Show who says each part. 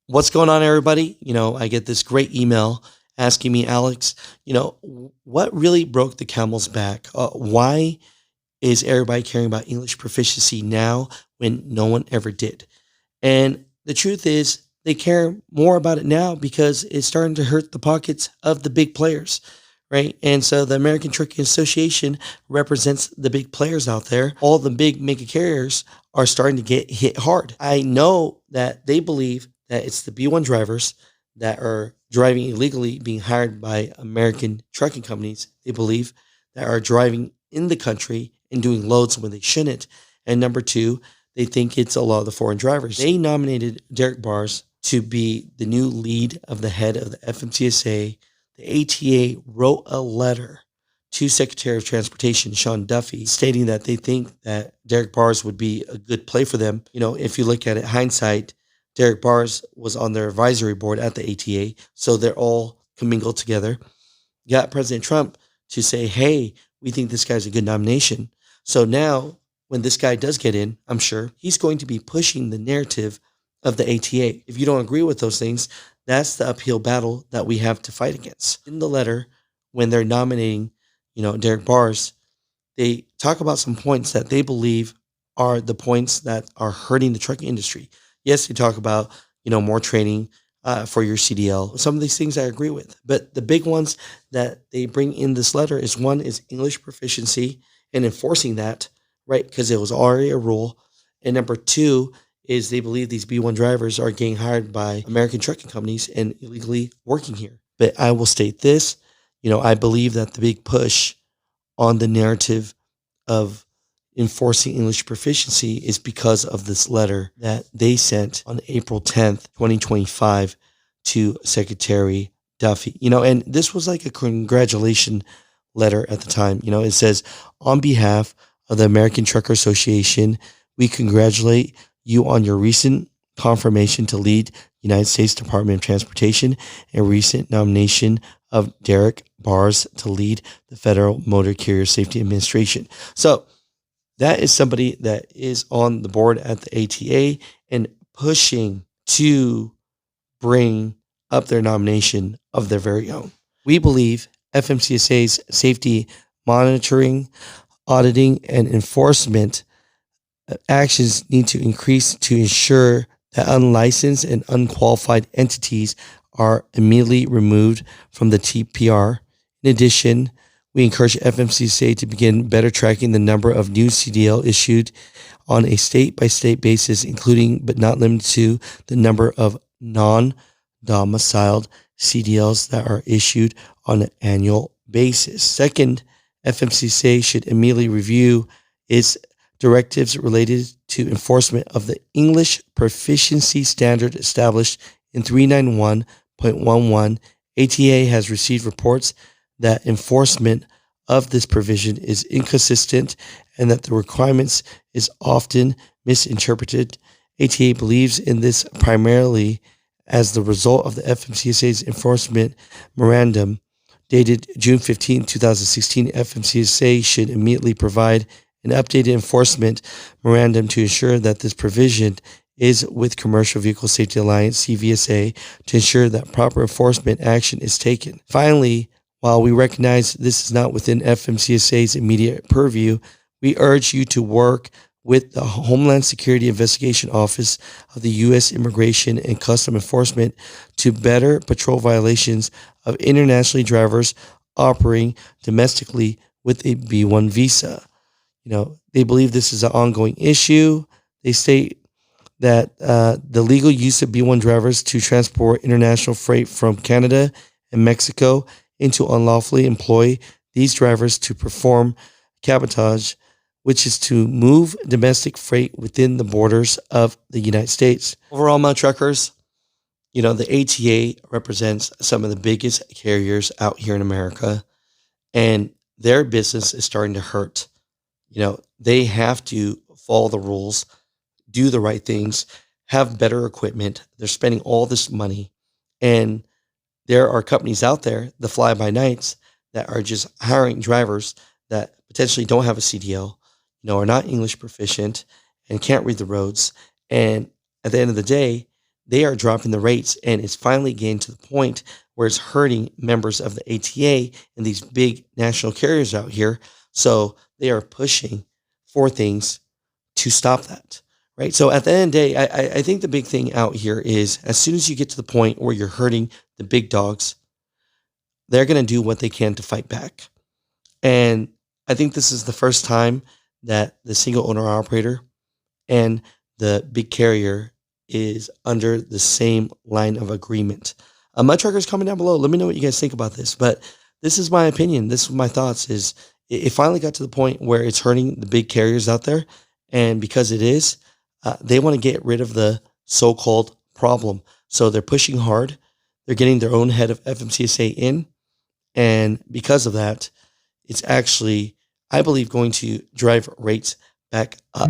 Speaker 1: What's going on, everybody? I get this great email asking me, Alex, what really broke the camel's back? Why is everybody caring about English proficiency now when no one ever did? And the truth is, they care more about it now because it's starting to hurt the pockets of the big players, right? And so the American Trucking Association represents the big players out there. All the big mega carriers are starting to get hit hard. I know that they believe that it's the B1 drivers that are driving illegally being hired by American trucking companies. They believe that are driving in the country and doing loads when they shouldn't. And number two, they think it's a lot of the foreign drivers. They nominated Derek Bars to be the new lead of the head of the FMCSA. The ATA wrote a letter to Secretary of Transportation Sean Duffy stating that they think that Derek Bars would be a good play for them. If you look at it hindsight, Derek Bars was on their advisory board at the ATA, so they're all commingled together. Got President Trump to say, hey, we think this guy's a good nomination. So now, when this guy does get in, I'm sure he's going to be pushing the narrative of the ATA. If you don't agree with those things, that's the uphill battle that we have to fight against. In the letter, when they're nominating, Derek Bars, they talk about some points that they believe are the points that are hurting the trucking industry. Yes, they talk about, more training for your CDL. Some of these things I agree with, but the big ones that they bring in this letter is one is English proficiency and enforcing that, right? Because it was already a rule. And number two is they believe these B1 drivers are getting hired by American trucking companies and illegally working here. But I will state this, I believe that the big push on the narrative of enforcing English proficiency is because of this letter that they sent on April 10th, 2025 to Secretary Duffy. And this was like a congratulation letter at the time. It says, on behalf of the American Trucker Association, we congratulate you on your recent confirmation to lead United States Department of Transportation and recent nomination of Derek Bars to lead the Federal Motor Carrier Safety Administration. So that is somebody that is on the board at the ATA and pushing to bring up their nomination of their very own. We believe FMCSA's safety monitoring, auditing, and enforcement actions need to increase to ensure that unlicensed and unqualified entities are immediately removed from the TPR. In addition, we encourage FMCSA to begin better tracking the number of new CDL issued on a state-by-state basis, including but not limited to the number of non-domiciled CDLs that are issued on an annual basis. Second, FMCSA should immediately review its directives related to enforcement of the English proficiency standard established in 391.11. ATA has received reports that enforcement of this provision is inconsistent and that the requirements is often misinterpreted. ATA believes in this primarily as the result of the FMCSA's enforcement memorandum dated June 15, 2016. FMCSA should immediately provide an updated enforcement memorandum to ensure that this provision is with Commercial Vehicle Safety Alliance, CVSA, to ensure that proper enforcement action is taken. Finally, while we recognize this is not within FMCSA's immediate purview, we urge you to work with the Homeland Security Investigation Office of the U.S. Immigration and Customs Enforcement to better patrol violations of internationally drivers operating domestically with a B1 visa. They believe this is an ongoing issue. They state that the legal use of B1 drivers to transport international freight from Canada and Mexico into unlawfully employ these drivers to perform cabotage, which is to move domestic freight within the borders of the United States. Overall, my truckers, the ATA represents some of the biggest carriers out here in America, and their business is starting to hurt. They have to follow the rules, do the right things, have better equipment. They're spending all this money, and there are companies out there, the fly-by-nights, that are just hiring drivers that potentially don't have a CDL, are not English proficient and can't read the roads. And at the end of the day, they are dropping the rates, and it's finally getting to the point where it's hurting members of the ATA and these big national carriers out here. So they are pushing for things to stop that. Right. So at the end of the day, I think the big thing out here is as soon as you get to the point where you're hurting the big dogs, they're going to do what they can to fight back. And I think this is the first time that the single owner operator and the big carrier is under the same line of agreement. My truckers, comment down below. Let me know what you guys think about this. But this is my opinion. This is my thoughts. Is it finally got to the point where it's hurting the big carriers out there, and because it is, they want to get rid of the so-called problem. So they're pushing hard. They're getting their own head of FMCSA in, and because of that, it's actually, I believe, going to drive rates back up.